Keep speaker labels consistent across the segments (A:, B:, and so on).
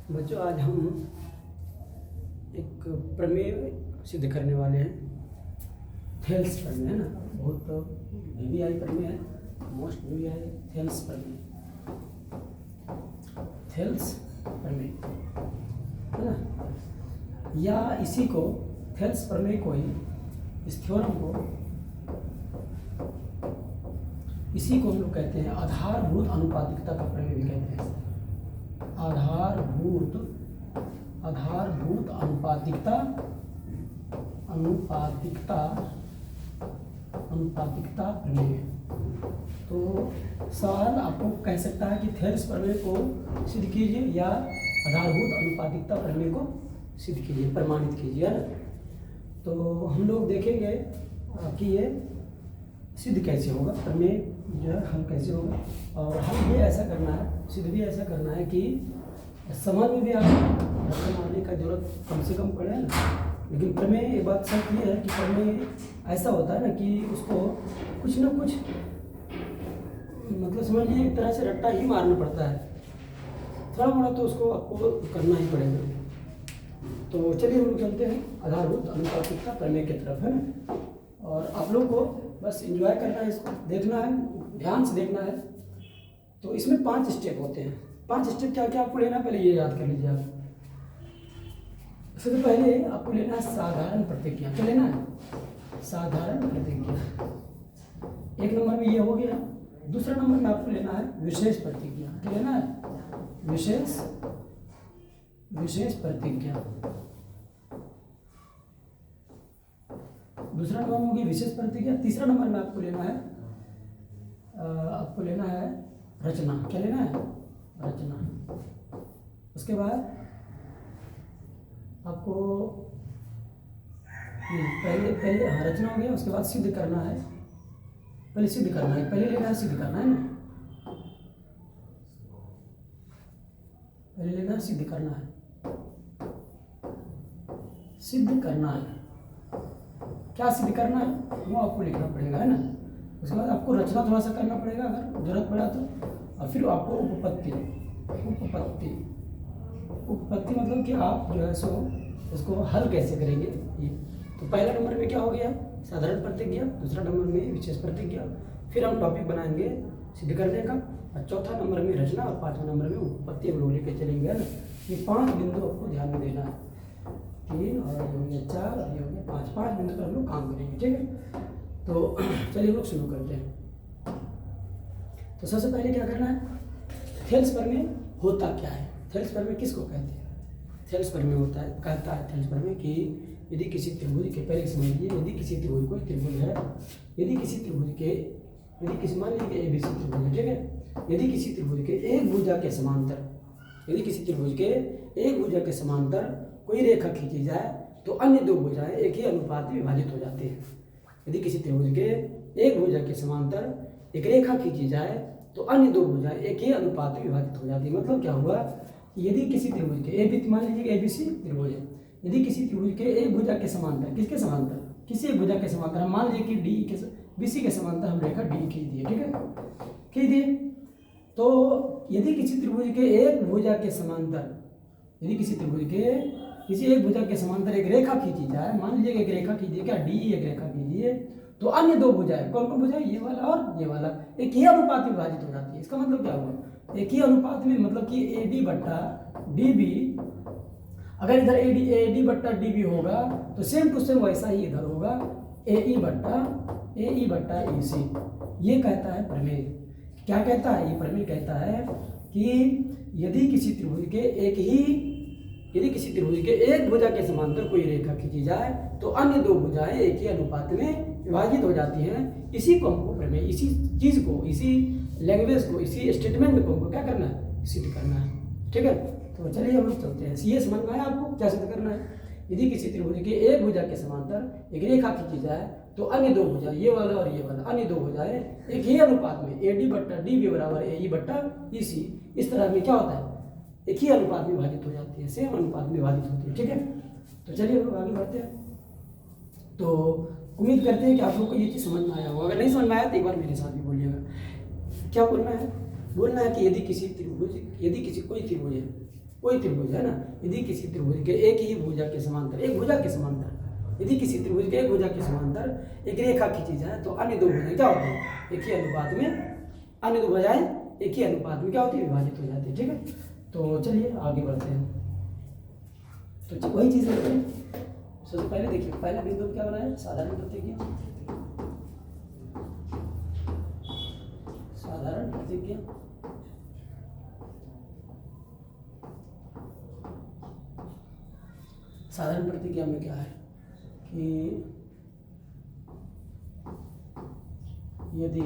A: बच्चों, आज हम एक प्रमेय सिद्ध करने वाले हैं। थेल्स प्रमेय है ना, बहुत वीवीआई प्रमेय है, मोस्ट वीवीआई थेल्स प्रमेय। थेल्स प्रमेय है ना, या इसी को थेल्स प्रमेय को ही, इस थ्योरम को, इसी को हम लोग कहते हैं आधारभूत अनुपातिकता का प्रमेय भी कहते हैं। आधारभूत अनुपातिकता प्रमेय। तो सवाल आपको कह सकता है कि थेल्स प्रमेय को सिद्ध कीजिए या आधारभूत अनुपातिकता प्रमेय को सिद्ध कीजिए, प्रमाणित कीजिए, है ना। तो हम लोग देखेंगे कि ये सिद्ध कैसे होगा, प्रमेय जो है हल कैसे होगा, और हल भी ऐसा करना है, सिद्ध भी ऐसा करना है कि समझ में भी आपको रकम आने का जरूरत कम से कम पड़े ना। लेकिन प्रमेय एक बात सच ये है कि प्रमेय ऐसा होता है ना कि उसको कुछ ना कुछ मतलब समझ लीजिए एक तरह से रट्टा ही मारना पड़ता है, थोड़ा मोड़ा तो उसको आपको करना ही पड़ेगा। तो चलिए हम चलते हैं आधारभूत अनुपातिकता प्रमेय की तरफ, है ना। और आप लोग को बस एंजॉय करना है, इसको देखना है, ध्यान से देखना है। तो इसमें 5 स्टेप होते हैं। 5 स्टेप क्या क्या आपको लेना है, पहले ये याद कर लीजिए आप। सबसे पहले आपको लेना है साधारण प्रतिज्ञा। क्या लेना है? साधारण प्रतिज्ञा। 1 नंबर में ये हो गया। दूसरा नंबर में आपको लेना है विशेष प्रतिज्ञा। क्या लेना है? विशेष प्रतिज्ञा। दूसरा नंबर में होगी विशेष प्रतिज्ञा। तीसरा नंबर में आपको लेना है रचना। क्या लेना है? रचना। उसके बाद आपको पहले रचना हो गया, उसके बाद सिद्ध करना है। पहले सिद्ध करना है, पहले लेना है सिद्ध करना है ना, पहले लेना है सिद्ध करना है, सिद्ध करना है। क्या सिद्ध करना है वो आपको लिखना पड़ेगा, है ना। उसके बाद आपको रचना थोड़ा सा करना पड़ेगा अगर जरूरत पड़ा तो, और फिर आपको उपपत्ति मतलब कि आप जो है सो इसको हल कैसे करेंगे ये। तो पहला नंबर में क्या हो गया? साधारण प्रतिज्ञा। दूसरा नंबर में विशेष प्रतिज्ञा। फिर हम टॉपिक बनाएंगे सिद्ध करने का, और चौथा नंबर में रचना, और 5वां नंबर में उपपत्ति हम लोग लेके चलेंगे, है ना। ये 5 बिंदु आपको ध्यान में देना है। 3 और ये हो गया 4 और ये हो गया 5 बिंदु पर हम लोग काम करेंगे, ठीक है। तो चलिए हम लोग शुरू करते हैं। तो सबसे पहले क्या करना है, थेल्स प्रमेय होता क्या है? थेल्स प्रमेय किसको कहते हैं? थेल्स प्रमेय कहता है थेल्स प्रमेय कि यदि किसी त्रिभुज के, पहले समझ लीजिए, यदि किसी त्रिभुज को त्रिभुज है, यदि किसी मान लीजिए ABC त्रिभुज है, ठीक है। यदि किसी त्रिभुज के एक भुजा के समांतर, यदि किसी त्रिभुज के एक भुजा के समांतर कोई रेखा खींची जाए तो अन्य 2 भुजाएं एक ही अनुपात में विभाजित हो जाती हैं। यदि किसी त्रिभुज के एक भुजा के समांतर एक रेखा खींची जाए तो अन्य 2 भुजाएं एक ही अनुपात में विभाजित हो जाती है। मतलब क्या हुआ, यदि किसी त्रिभुज के मान लीजिए ABC त्रिभुज है, यदि किसी त्रिभुज के एक भुजा के समांतर, किसके समांतर? किसी एक भुजा के समांतर, हम मान लीजिए कि BC के समांतर हम रेखा D खींच दिए, ठीक है, खींच दिए। तो यदि किसी त्रिभुज के एक भुजा के समांतर, यदि किसी त्रिभुज के किसी एक भुजा के समांतर एक रेखा खींची जाए, मान लीजिए एक रेखा खींचिए, क्या DE एक रेखा खींचिए, तो अन्य 2 भुजाएं, कौन कौन भुजाएं? ये वाला और ये वाला, एक ही अनुपात में विभाजित हो जाती है। इसका मतलब क्या हुआ, एक ही अनुपात में, मतलब कि AD बट्टा DB, अगर इधर AD बट्टा DB होगा तो सेम टू सेम वैसा ही इधर होगा AE बट्टा EC। ये कहता है प्रमेय। क्या कहता है ये प्रमेय? कहता है कि यदि किसी त्रिभुज के एक भुजा के समांतर कोई रेखा खींची जाए तो अन्य 2 भुजाएं एक ही अनुपात में विभाजित हो जाती हैं। इसी को हमको प्रमेय, इसी चीज को, इसी लैंग्वेज को, इसी स्टेटमेंट को हमको क्या करना है? सिद्ध करना है, ठीक है। तो चलिए हम लोग चलते हैं। ये समझ में आया आपको क्या सिद्ध करना है? यदि किसी त्रिभुज के एक भुजा के समांतर एक रेखा खींची जाए तो अन्य 2 भुजा, ये वाला और ये वाला, अन्य 2 भुजाएं एक ही अनुपात में AD बट्टा DB बराबर AE बट्टा EC, इस तरह में क्या होता है? एक ही अनुपात में विभाजित हो जाती है, सेम अनुपात में विभाजित होती है, ठीक है। तो चलिए हम लोग आगे बढ़ते हैं। तो उम्मीद करते हैं कि आप लोग को ये चीज़ समझ में आया होगा। अगर नहीं समझ में आया तो एक बार मेरे साथ भी बोलिएगा। क्या बोलना है? बोलना है कि यदि किसी कोई त्रिभुज है, कोई त्रिभुज है ना, यदि किसी त्रिभुज के एक ही भुजा के समांतर, एक भुजा के समांतर, यदि किसी त्रिभुज के एक भुजा के समांतर एक रेखा खींची जाए तो अन्य दो भुजाएं क्या होती है, एक ही अनुपात में, अन्य दो भुजाएं एक ही अनुपात में क्या होती है, विभाजित हो जाती है। ठीक है, तो चलिए आगे बढ़ते हैं। तो वही चीज़ देखते हैं। सबसे पहले देखिए, पहला बिंदु क्या बनाया, साधारण प्रतिज्ञा, साधारण प्रतिज्ञा, साधारण प्रतिज्ञा में क्या है कि यदि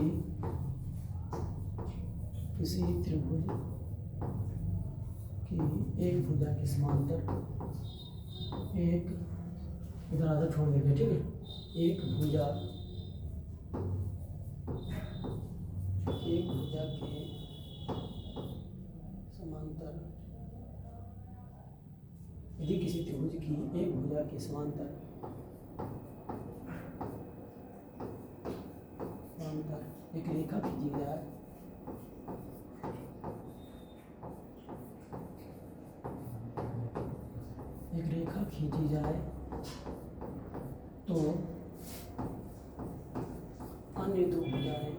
A: किसी त्रिभुज की एक भुजा के समांतर एक, इधर आधा छोड़ देंगे, ठीक है, एक भुजा के समांतर, यदि किसी त्रिभुज की एक भुजा के समांतर एक रेखा खींची जाए तो अन्य दो भुजाएं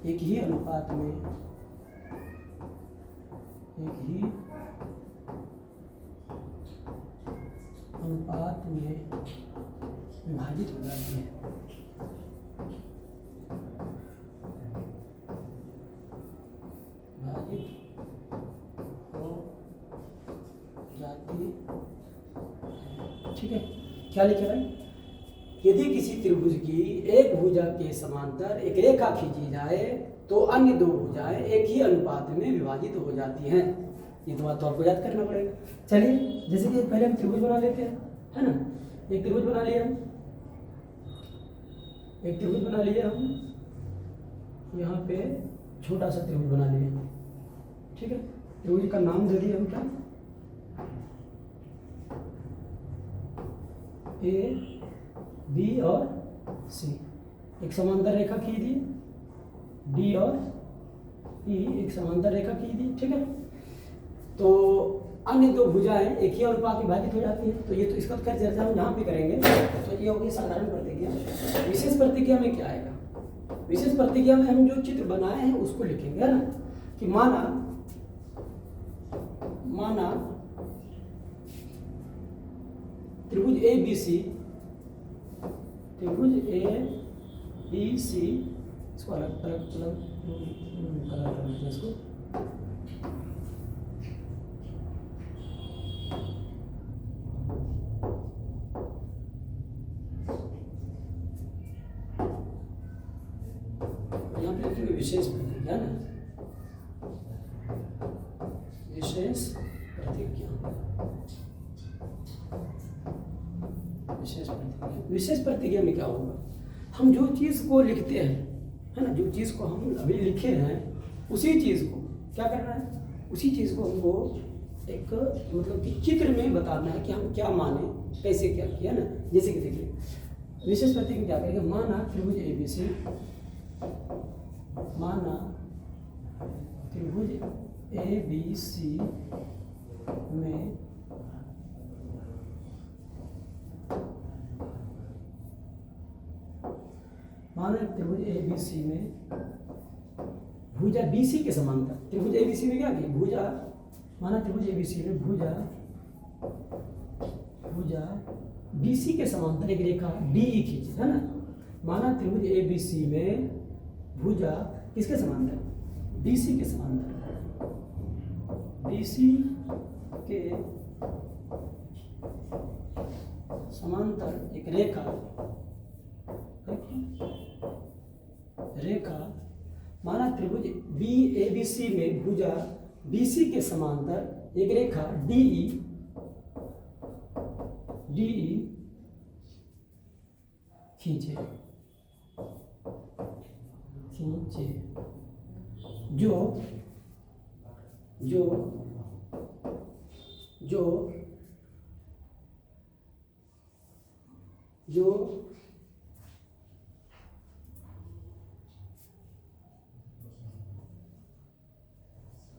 A: एक ही अनुपात में विभाजित हो जाती है। ठीक है, क्या लिखा है, यदि किसी त्रिभुज की एक भुजा के समांतर एक रेखा खींची जाए तो अन्य दो भुजाएं एक ही अनुपात में विभाजित हो जाती हैं। ये तो बात तो आपको याद करना पड़ेगा। चलिए, जैसे कि पहले हम त्रिभुज बना लेते हैं, है ना, एक त्रिभुज बना लिया हम, एक त्रिभुज बना लिया हम, यहाँ पे छोटा सा त्रिभुज बना लिया, ठीक है, त्रिभुज का नाम दे दिया हम क्या, ए बी और सी, एक समांतर रेखा खींच दी, डी और ई एक समांतर रेखा खींच दी, ठीक है, तो अन्य दो भुजाएं एक ही अनुपात में विभाजित हो जाती है। तो ये तो इसका खैर चर्चा हम जहाँ भी करेंगे। तो ये होगी साधारण प्रतिज्ञा। विशेष प्रतिज्ञा में क्या आएगा, विशेष प्रतिज्ञा में हम जो चित्र बनाए हैं उसको लिखेंगे, है ना, कि माना त्रिभुज ए बी सी, त्रिभुज ए बी सी, इसको अलग अलग कलर कर लेते हैं इसको, यहाँ पे लिखेंगे विशेष प्रतिज्ञा ना, विशेष प्रतिज्ञा, विशेष प्रतिज्ञा। विशेष प्रतिज्ञा में क्या होगा, हम जो चीज़ को लिखते हैं, है ना, जो चीज़ को हम अभी लिखे हैं उसी चीज़ को क्या करना है, उसी चीज़ को हमको एक मतलब कि चित्र में बताना है कि हम क्या माने, कैसे क्या किया ना। जैसे कि देखिए विशेष प्रतिज्ञा क्या करेंगे, माना त्रिभुज ए बी सी, माना त्रिभुज ए बी सी में त्रिभुज ए बी सी में भुजा बी सी के समांतर, त्रिभुज ए बी सी में क्या की भुजा, माना त्रिभुज ए बी सी में भुजा बी सी के समांतर एक रेखा डी ई खींची, है ना। माना त्रिभुज ए बी सी में भुजा किसके समांतर, बी सी के समांतर, बी सी के समांतर एक रेखा माना त्रिभुज बी ए बी सी में भुजा बी सी के समांतर एक रेखा डी ई खींचे जो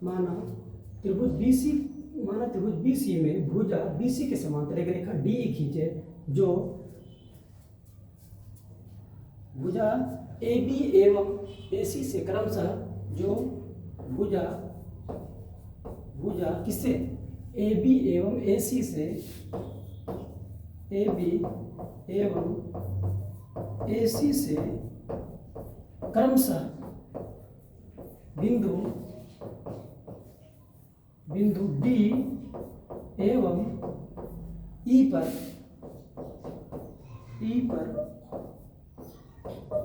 A: माना त्रिभुज बीसी, माना त्रिभुज बीसी में भुजा बीसी के समांतर एक रेखा डी खींचे जो भुजा ए बी एवं ए सी से क्रमशः, जो भुजा किससे, ए बी एवं ए सी से, ए बी एवं ए सी से क्रमशः बिंदु डी एवं ई पर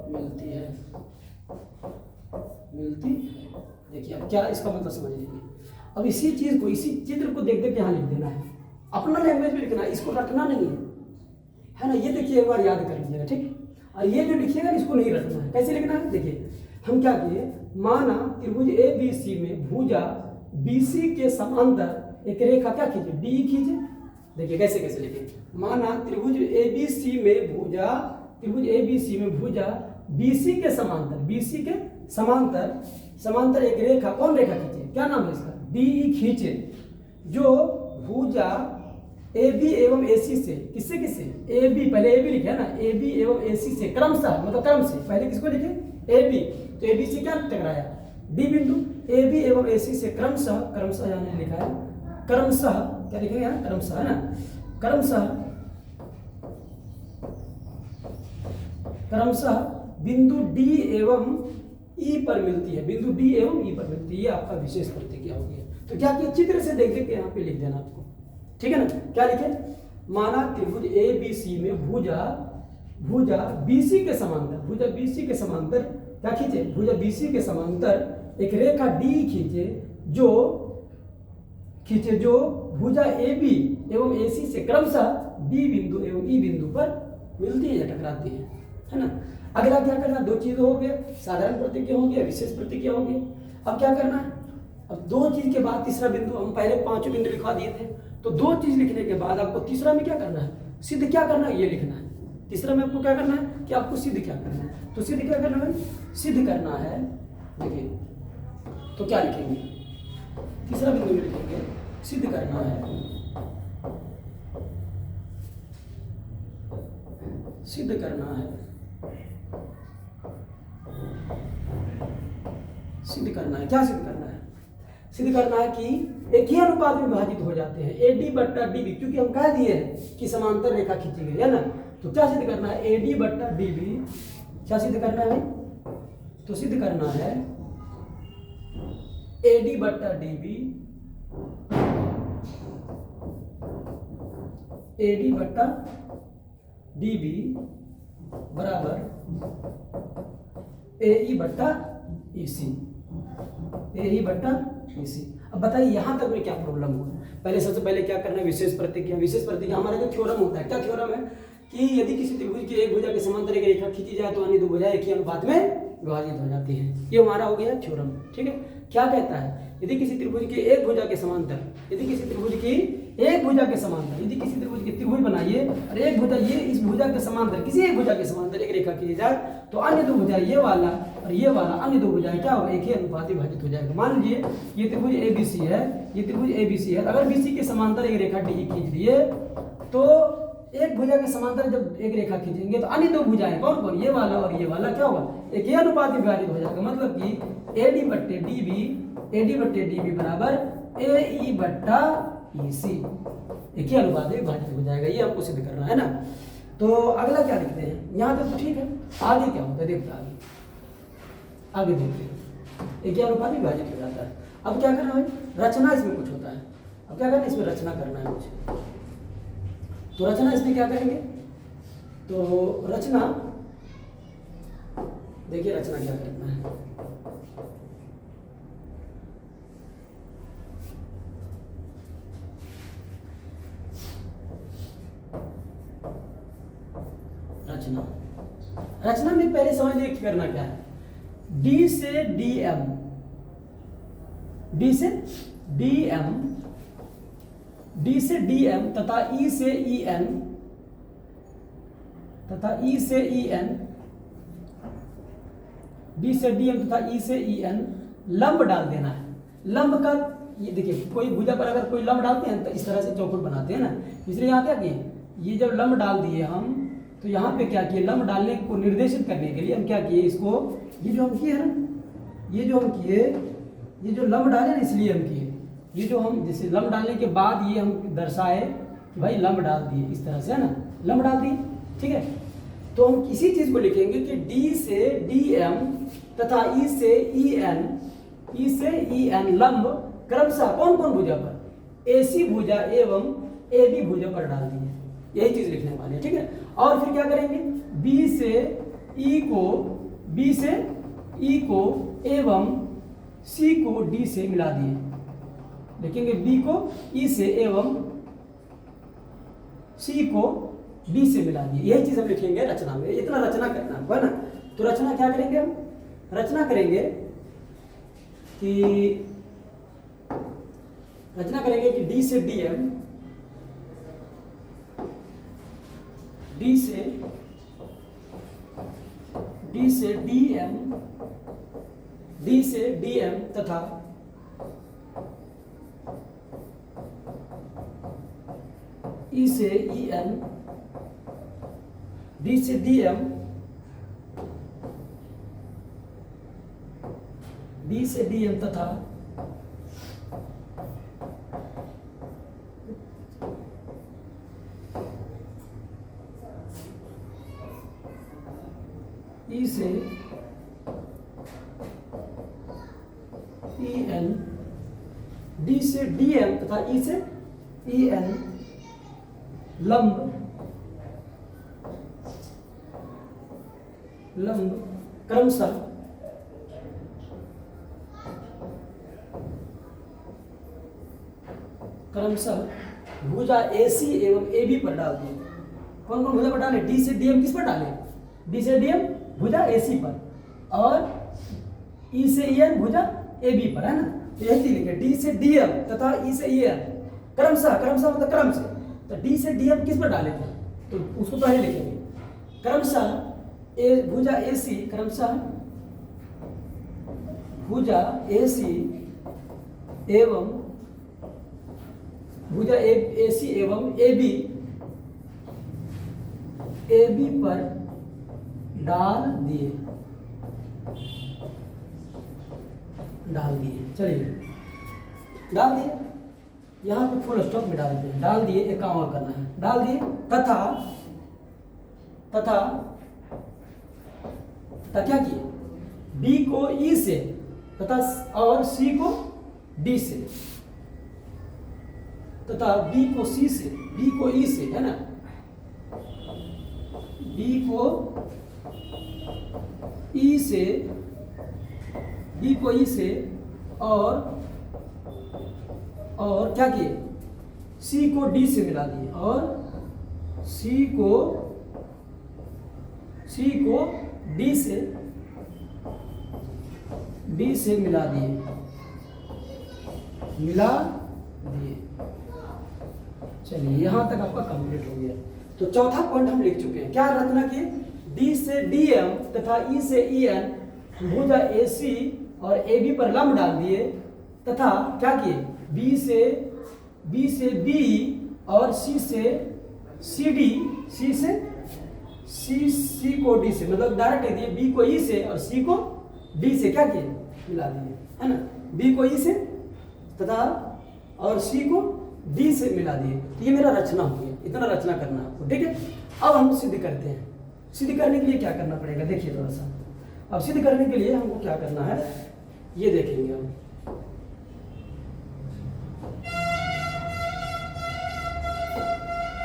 A: मिलती है। देखिए अब क्या इसका मतलब समझ लीजिए। अब इसी चीज को, इसी चित्र को देख देख के यहाँ लिख देना है, अपना लैंग्वेज में लिखना है, इसको रटना नहीं है ना। ये देखिए एक बार याद कर लीजिएगा, ठीक। और ये जो लिखिएगा इसको नहीं रटना है। कैसे लिखना है, देखिए हम क्या किए, माना त्रिभुज ए बी सी में भुजा बी सी के समांतर एक रेखा क्या खींचे, डी खींचे। देखिए कैसे कैसे लिखे, माना त्रिभुज ए बी सी में भुजा बी सी के समांतर एक रेखा, कौन रेखा खींचे, क्या नाम है इसका, डी खींचे, जो भुजा ए बी एवं ए सी से, किससे ए बी, पहले ए बी लिखे है ना, ए बी एवं ए सी से क्रमशः, मतलब क्रम से, पहले किसको लिखे, ए बी, तो ए बी से क्या टकराया, डी बिंदु, ए बी एवं ए सी से क्रमशः यानी लिखा है क्रमशः, क्या लिखेंगे यहाँ, क्रमशः है ना, क्रमशः बिंदु डी एवं ई पर मिलती है, बिंदु डी एवं ई पर मिलती है। ये आपका विशेष प्रतिक्रिया हो गया। तो क्या किया, चित्र से देख देख के यहाँ पे लिख देना आपको, ठीक है ना। क्या लिखे, माना त्रिभुज ए बी सी में भुजा बी सी के समांतर, क्या खींचे, भुजा बी सी के समांतर एक रेखा डी खींचे, जो भुजा ए बी एवं ए सी से क्रमशः डी बिंदु एवं ई बिंदु पर मिलती है या टकराती है ना। अगला क्या करना, दो चीज हो गया, साधारण प्रतिक्रिया हो गया, विशेष प्रतिक्रिया हो गया। अब क्या करना है, अब दो चीज के बाद तीसरा बिंदु, हम पहले पांचों बिंदु लिखवा दिए थे, तो दो चीज लिखने के बाद आपको तीसरा में क्या करना है, सिद्ध क्या करना है, ये लिखना है। तीसरा में आपको क्या करना है कि आपको सिद्ध क्या करना है, तो सिद्ध क्या करना है, सिद्ध करना है। देखिए तो क्या लिखेंगे, तीसरा बिंदु में लिखेंगे सिद्ध करना है, क्या सिद्ध करना है, सिद्ध करना है कि एक ही अनुपात में विभाजित हो जाते हैं, ए डी बट्टा डी बी, क्योंकि हम कह दिए हैं कि समांतर रेखा खींची गई है ना। तो क्या सिद्ध करना है, ए डी बट्टा डी बी, क्या सिद्ध करना है, तो सिद्ध करना है ए डी बट्टा डी बी, ए डी बट्टा डी बी बराबर ए ई बट्टा ई सी, ए ई बट्टा ई सी। अब बताइए यहाँ तक में क्या प्रॉब्लम हुआ। पहले सबसे पहले क्या करना है, विशेष प्रतिक्रिया। हमारा जो थ्योरम होता है, क्या थ्योरम है कि यदि किसी त्रिभुज की एक भुजा के समांतर एक रेखा खींची जाए तो अन्य दो भुजाएं एक ही अनुपात में विभाजित हो जाती है। ये हमारा हो गया थ्योरम, ठीक है। क्या कहता है, यदि किसी त्रिभुज की एक भुजा के समांतर, यदि किसी त्रिभुज की त्रिभुज बनाइए और एक भुजा, ये इस भुजा के समांतर, किसी एक भुजा के समांतर एक रेखा खींची जाए तो अन्य दो भुजाएं, ये वाला और ये वाला, अन्य दो भुजाएं क्या होगा, एक ही अनुपात विभाजित हो जाएगा। मान लीजिए ये त्रिभुज ABC है, ये त्रिभुज ABC है, अगर BC के समांतर एक रेखा डी खींच दिए तो एक भुजा के समांतर जब एक रेखा खींचेंगे तो अन्य दो भुजाएं कौन कौन, ये वाला और ये वाला क्या होगा, एक ही अनुपात में विभाजित हो जाएगा। मतलब कि AD बट्टे DB बराबर AE बट्टा EC, एक ही अनुपात में विभाजित हो जाएगा। ये आपको सिद्ध करना है ना। तो अगला क्या लिखते हैं, यहाँ तक तो ठीक है, आगे क्या होता है देखते आगे देखते, एक ही अनुपात में विभाजित हो जाता है। अब क्या करना है, रचना इसमें कुछ होता है। अब क्या करना है, इसमें रचना करना है मुझे। तो रचना इसमें क्या करेंगे, तो रचना, देखिए रचना क्या करना है। रचना में पहले समझ लीजिए करना क्या है, D से DM तथा E से EN D से DM तथा E से EN लंब डाल देना है। लंब का ये देखिए, कोई भुजा पर अगर कोई लंब डालते हैं तो इस तरह से चौखट बनाते हैं ना, इसलिए यहाँ क्या किए, ये जब लंब डाल दिए हम, तो यहाँ पे क्या किए, लंब डालने को निर्देशित करने के लिए हम क्या किए, इसको ये जो हम किए है ना, ये जो हम किए, ये जो लंब डाले ना इसलिए हम किए, ये जो हम जैसे लंब डालने के बाद ये हम दर्शाए कि भाई लंब डाल दिए, इस तरह से है ना, लंब डाल दिए, ठीक है। तो हम किसी चीज को लिखेंगे कि डी से डी एम तथा ई से ई एन, ई से ई एन लंब क्रमशः कौन कौन भुजा पर, एसी भुजा एवं एबी भुजा पर डाल दिए, यही चीज लिखने वाले हैं, ठीक है। और फिर क्या करेंगे, बी से ई को, बी से ई को एवं सी को डी से मिला दिए, लिखेंगे बी को ई से एवं सी को डी से मिला दिए, यही चीज हम लिखेंगे रचना में, इतना रचना करना है ना। तो रचना क्या करेंगे हम, रचना करेंगे कि डी से डी एम, डी से डी एम, डी से डी एम तथा ई से ई एन, डी से डी एम, डी से डी एम तथा ई से ई एन, डी से डी एम तथा ई से ई एन लंब क्रमशः भुजा एसी एवं एबी पर डाल दिए। कौन कौन भुजा पर डाले, डी से डीएम किस पर डाले, डी से डीएम भुजा एसी पर, और ई से ई एन भुजा एबी पर, है ना। तो यही चीज लिखे, डी से डीएम तथा ई से ई एन क्रमशः, क्रमशः मतलब क्रम से, तो डी से डीएम किस पर डाले थे, तो उसको पहले लिखेंगे, क्रमशः भुजा एसी, क्रमशः भुजा एसी एवं भुजा एसी एवं एबी, एबी पर डाल दिए, चलिए डाल दिए, यहां पे फुल स्टॉप में डाल दिए, डाल दिए, एक काम और करना है, डाल दिए तथा क्या किए, बी को ई से तथा और सी को डी से, तथा बी को सी से, बी को ई से, है ना, बी को ई से, बी को ई से, और क्या किए, सी को डी से मिला दिए, और सी को डी से मिला दिए, चलिए यहां तक आपका कंप्लीट हो गया। तो चौथा पॉइंट हम लिख चुके हैं, क्या रचना की, डी से डीएम तथा ई से ईएन भुजा एसी और एबी पर लंब डाल दिए, तथा क्या किए, बी से बी और सी से सीडी, सी को डी से, मतलब डायरेक्ट दिए, बी को ई से और सी को डी से क्या किए, मिला दिए, है ना, बी को ई से तथा और सी को डी से मिला दिए। तो ये मेरा रचना हो गया, इतना रचना करना आपको, ठीक है। अब हम सिद्ध करते हैं, सिद्ध करने के लिए क्या करना पड़ेगा, देखिए थोड़ा सा। अब सिद्ध करने के लिए हमको क्या करना है, ये देखेंगे हम।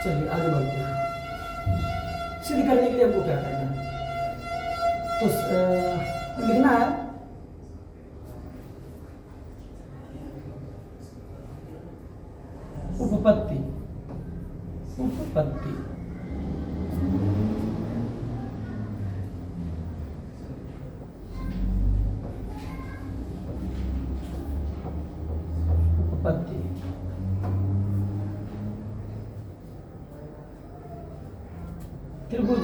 A: चलिए आगे बढ़ते हैं। सिद्ध करने के लिए हमको क्या करना है, तो लिखना है उपपत्ति, उपपत्ति उपपत्ति त्रिभुज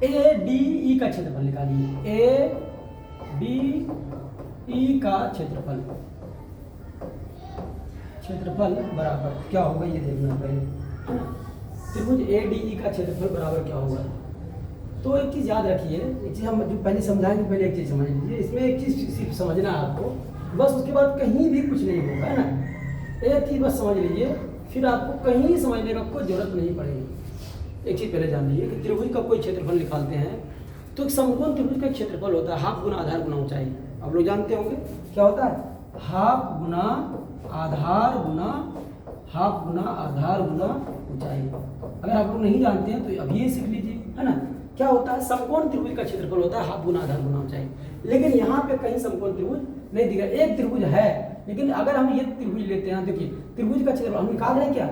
A: ए डी ई का क्षेत्रफल निकालिए, ए डी ई का क्षेत्रफल बराबर क्या होगा ये देखना पहले, है ना। त्रिभुज ADE का क्षेत्रफल बराबर क्या होगा। तो एक चीज़ याद रखिए, एक चीज़ हम जो पहले समझाएंगे, पहले एक चीज़ समझ लीजिए। इसमें एक चीज़ सिर्फ समझना है आपको, बस उसके बाद कहीं भी कुछ नहीं होगा, है ना। एक चीज़ बस समझ लीजिए, फिर आपको कहीं समझने का कोई जरूरत नहीं पड़ेगी। एक चीज़ पहले जान लीजिए कि त्रिभुज का कोई क्षेत्रफल निकालते हैं तो एक समकोण त्रिभुज का क्षेत्रफल होता है हाफ गुना आधार गुना ऊंचाई। आप लोग जानते होंगे क्या होता है, हाफ गुना आधार गुना ऊंचाई। अगर आप लोग नहीं जानते हैं तो अभी ये सीख लीजिए, है ना। क्या होता है, समकोण त्रिभुज का क्षेत्रफल होता है हाफ गुना आधार गुना ऊंचाई। लेकिन यहाँ पे कहीं समकोण त्रिभुज नहीं दिख रहा। एक त्रिभुज है, लेकिन अगर हम ये त्रिभुज लेते हैं, देखिए त्रिभुज का क्षेत्रफल हम निकाल रहे हैं क्या,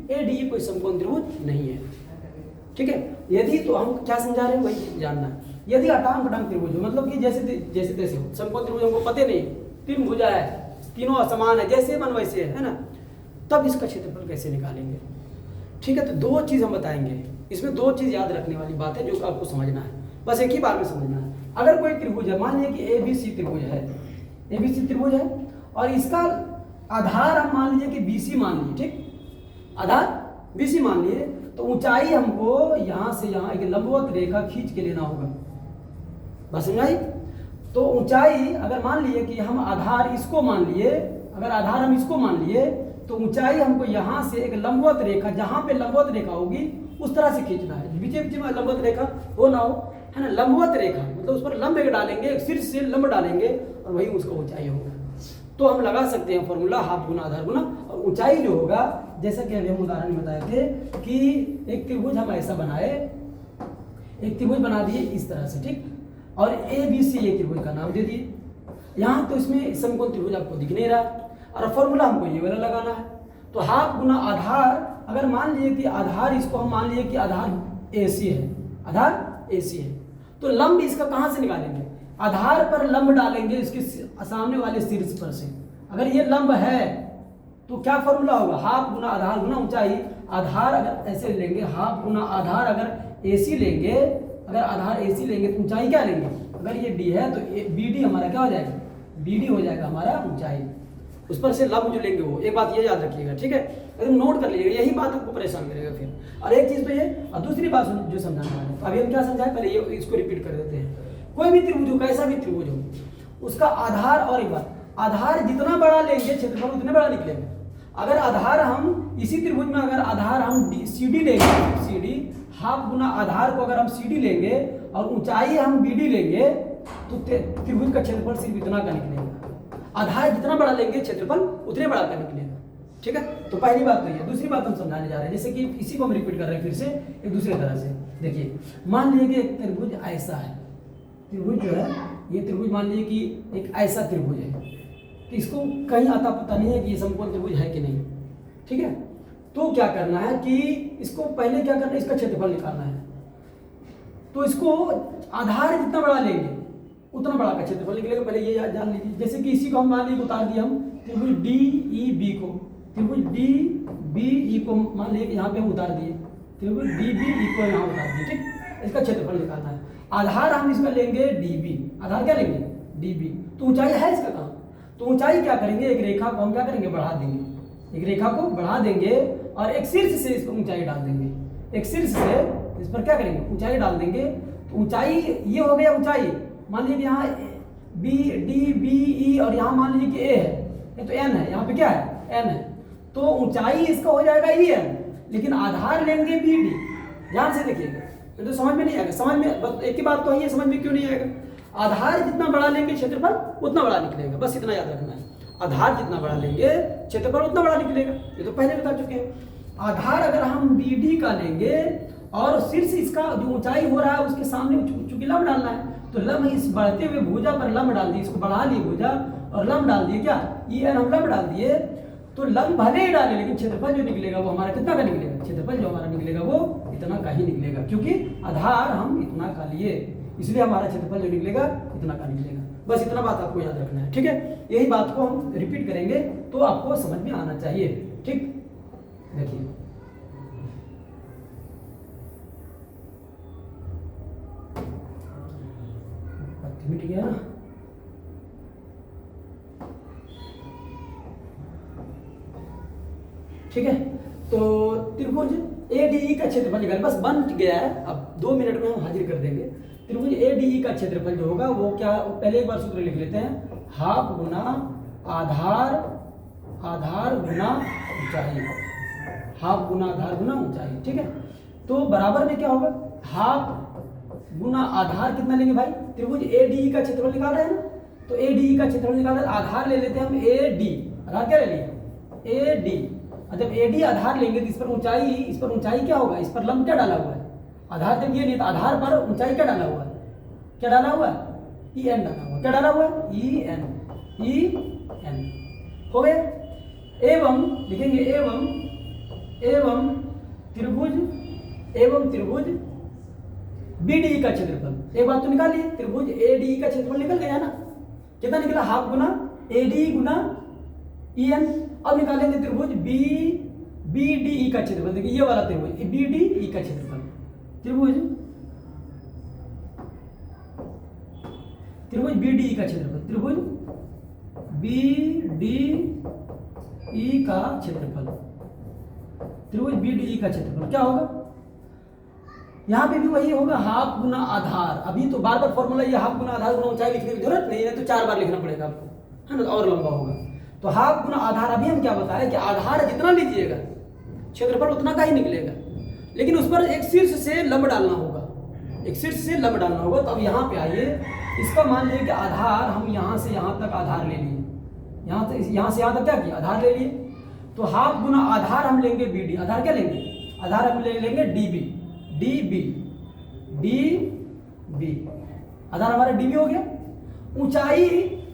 A: ADE कोई समकोण त्रिभुज नहीं है, ठीक है। यदि, तो हम क्या समझा रहे हैं वही जानना है। यदि अटांग पटांग त्रिभुज हो, मतलब कि जैसे तैसे हो, समकोण त्रिभुज हमको पते नहीं, तीन भुजा है, तीनों असमान है, जैसे मन वैसे है ना, तब इसका क्षेत्रफल कैसे निकालेंगे, ठीक है। तो दो चीज़ हम बताएंगे, इसमें दो चीज़ याद रखने वाली बात है जो आपको समझना है, बस एक ही बार में समझना है। अगर कोई त्रिभुज है, मान लीजिए कि ABC त्रिभुज है, ABC त्रिभुज है और इसका आधार हम मान लीजिए कि BC मान लीजिए, ठीक, आधार BC मान लिए, तो ऊंचाई हमको यहाँ से यहाँ एक लंबवत रेखा खींच के लेना होगा, बस समझाई। तो ऊंचाई अगर मान लिए कि हम आधार इसको मान लिए, अगर आधार हम इसको मान लिए, तो ऊंचाई हमको यहाँ से एक लंबवत रेखा, जहाँ पे लंबवत रेखा होगी उस तरह से खींचना है, बीच में लंबवत रेखा हो ना हो, है ना। लंबवत रेखा मतलब उस पर लंब एक डालेंगे, एक शीर्ष से लंब डालेंगे और वही उसका ऊंचाई होगा। तो हम लगा सकते हैं फॉर्मूला हाफ गुना आधार गुना, और ऊंचाई जो होगा, जैसा कि अभी हम उदाहरण में बताए थे कि एक त्रिभुज हम ऐसा बनाए, एक त्रिभुज बना दिए इस तरह से, ठीक, और ABC ये त्रिभुज का नाम दे दिए। यहाँ तो इसमें समकोण त्रिभुज आपको दिख नहीं रहा, और फॉर्मूला हमको ये वाला लगाना है। तो हाफ गुना आधार, अगर मान लिए कि आधार, इसको हम मान लिए कि आधार AC है, आधार AC है, तो लंब इसका कहाँ से निकालेंगे, आधार पर लंब डालेंगे, इसके सामने वाले शीर्ष पर से। अगर ये लंब है तो क्या फॉर्मूला होगा, हाफ गुना आधार गुना ऊंचाई। आधार अगर ऐसे लेंगे, हाफ गुना आधार अगर AC लेंगे, अगर आधार AC लेंगे तो ऊंचाई क्या लेंगे, अगर ये D है तो BD हमारा क्या हो जाएगा, BD हो जाएगा हमारा ऊंचाई। उस पर से लंब जो लेंगे वो, एक बात ये याद रखिएगा, ठीक है, एकदम नोट कर लीजिएगा, यही बात आपको परेशान करेगा फिर। और एक चीज़ तो ये, और दूसरी बात जो समझाने वाले, तो अभी हम क्या समझाए, पहले ये इसको रिपीट कर देते हैं। कोई भी त्रिभुज हो, कैसा भी त्रिभुज हो, उसका आधार, और एक बात, आधार जितना बड़ा लेंगे क्षेत्रफल उतने बड़ा निकलेगा। अगर आधार हम इसी त्रिभुज में, अगर आधार हम CD लेंगे, CD हाफ गुना आधार को अगर हम CD लेंगे और ऊंचाई हम BD लेंगे, तो त्रिभुज का क्षेत्रफल सिर्फ इतना का निकलेगा। आधार जितना बड़ा लेंगे क्षेत्रफल उतने बड़ा का निकलेगा, ठीक है। तो पहली बात तो ये। दूसरी बात हम समझाने जा रहे हैं, जैसे कि इसी को हम रिपीट कर रहे हैं फिर से एक दूसरे तरह से। देखिए, मान लीजिए कि एक त्रिभुज ऐसा है, त्रिभुज जो है ये त्रिभुज मान लीजिए कि एक ऐसा त्रिभुज है कि इसको कहीं आता पता नहीं है कि ये समकोण त्रिभुज है कि नहीं, ठीक है। तो क्या करना है कि इसको पहले क्या करना है, इसका क्षेत्रफल निकालना है। तो इसको आधार जितना बड़ा लेंगे उतना बड़ा का क्षेत्रफल निकलेगा, पहले ये जान लीजिए। जैसे कि इसी को हम मान लीजिए उतार दिए हम त्रिभुज DEB को, त्रिभुज DBE को मान लीजिए कि यहाँ पे हम उतार दिए, त्रिभुज DBE को यहाँ उतार दिए, ठीक। इसका क्षेत्रफल निकालना है। आधार हम इसका लेंगे DB, आधार क्या लेंगे DB, तो ऊंचाई है इसका कहाँ, तो ऊंचाई क्या करेंगे, एक रेखा को हम क्या करेंगे, बढ़ा देंगे, एक रेखा को बढ़ा देंगे और एक शीर्ष से इसको ऊंचाई डाल देंगे, एक शीर्ष से इस पर क्या करेंगे, ऊंचाई डाल देंगे। तो ऊंचाई ये हो गया ऊंचाई, मान लीजिए यहाँ BDBE और यहाँ मान लीजिए कि A है, ये तो N है, यहाँ पे क्या है N है, तो ऊंचाई इसका हो जाएगा EN, लेकिन आधार लेंगे BD। ध्यान से देखिएगा, तो समझ में नहीं आएगा, समझ में बस एक ही बात तो है, समझ में क्यों नहीं आएगा। आधार जितना बड़ा लेंगे क्षेत्रफल उतना बड़ा निकलेगा, बस इतना याद रखना है। आधार जितना बड़ा लेंगे क्षेत्रफल उतना बड़ा निकलेगा, ये तो पहले बता चुके हैं। आधार अगर हम BD का लेंगे और शीर्ष इसका जो ऊंचाई हो रहा है उसके सामने चूंकि लंब डालना है, तो लंब इस बढ़ते हुए भुजा पर लंब डाल दिए, इसको बढ़ा लिए भुजा और लंब डाल दिए, क्या EN हम लंब डाल दिए। तो लंब भले ही डाले लेकिन क्षेत्रफल जो निकलेगा वो हमारा कितना का निकलेगा, क्षेत्रफल जो हमारा निकलेगा वो इतना का ही निकलेगा, क्योंकि आधार हम इतना का लिए, इसलिए हमारा क्षेत्रफल जो निकलेगा इतना का निकलेगा। बस इतना बात आपको याद रखना है, ठीक है। यही बात को हम रिपीट करेंगे तो आपको समझ में आना चाहिए, ठीक। देखिए, मिट गया ना। ठीक है, तो त्रिभुज ADE का क्षेत्रफल निकाल, बस बन गया है, अब 2 मिनट में हम हाजिर कर देंगे। त्रिभुज ADE का क्षेत्रफल जो होगा वो क्या, पहले एक बार सूत्र लिख लेते हैं, हाफ गुना आधार, आधार गुना ऊंचाई, हाफ गुना आधार गुना ऊंचाई। ठीक है, तो बराबर में क्या होगा, हाफ गुना आधार कितना लेंगे भाई, त्रिभुज ADE का क्षेत्रफल निकाल रहे हैं ना, तो ADE का क्षेत्रफल निकाल रहे हैं, आधार ले लेते हैं हम AD, आधार क्या ले लिए AD। जब AD आधार लेंगे तो इस पर ऊंचाई क्या होगा, इस पर लंब क्या डाला हुआ है, आधार जब ये नहीं तो आधार पर ऊंचाई क्या डाला हुआ है, क्या डाला हुआ है EN डाला हुआ है, क्या डाला हुआ है EN हो गया। एवं लिखेंगे एवं त्रिभुज BDE का क्षेत्रफल, एक बात तो निकाल लिए, त्रिभुज ADE का क्षेत्रफल निकल गया ना, कितना निकला, हाफ गुना AD गुना EN। अब निकालेंगे त्रिभुज BDE का क्षेत्रफल, देखिए ये वाला त्रिभुज BDE का क्षेत्रफल, त्रिभुज BDE का क्षेत्रफल, त्रिभुज BDE का क्षेत्रफल, त्रिभुज BDE का क्षेत्रफल क्या होगा, यहां पे भी वही होगा, हाफ गुना आधार। अभी तो बार बार फॉर्मूला ये हाफ गुना आधार गुना ऊंचाई लिखने की जरूरत नहीं है, तो 4 बार लिखना पड़ेगा आपको, है ना, और लंबा होगा। तो हाफ गुना आधार, अभी हम क्या बताएं कि आधार जितना लीजिएगा क्षेत्रफल उतना का ही निकलेगा, लेकिन उस पर एक शीर्ष से लंब डालना होगा, एक शीर्ष से लंब डालना होगा। तो अब यहाँ पे आइए, इसका मान लीजिए कि आधार हम यहाँ से यहाँ तक आधार ले लिए, यहाँ से यहाँ तक क्या किया, आधार ले लिए, तो हाफ गुना आधार हम लेंगे BD, आधार क्या लेंगे, आधार हम ले लेंगे DB, आधार हमारा DB हो गया। ऊंचाई,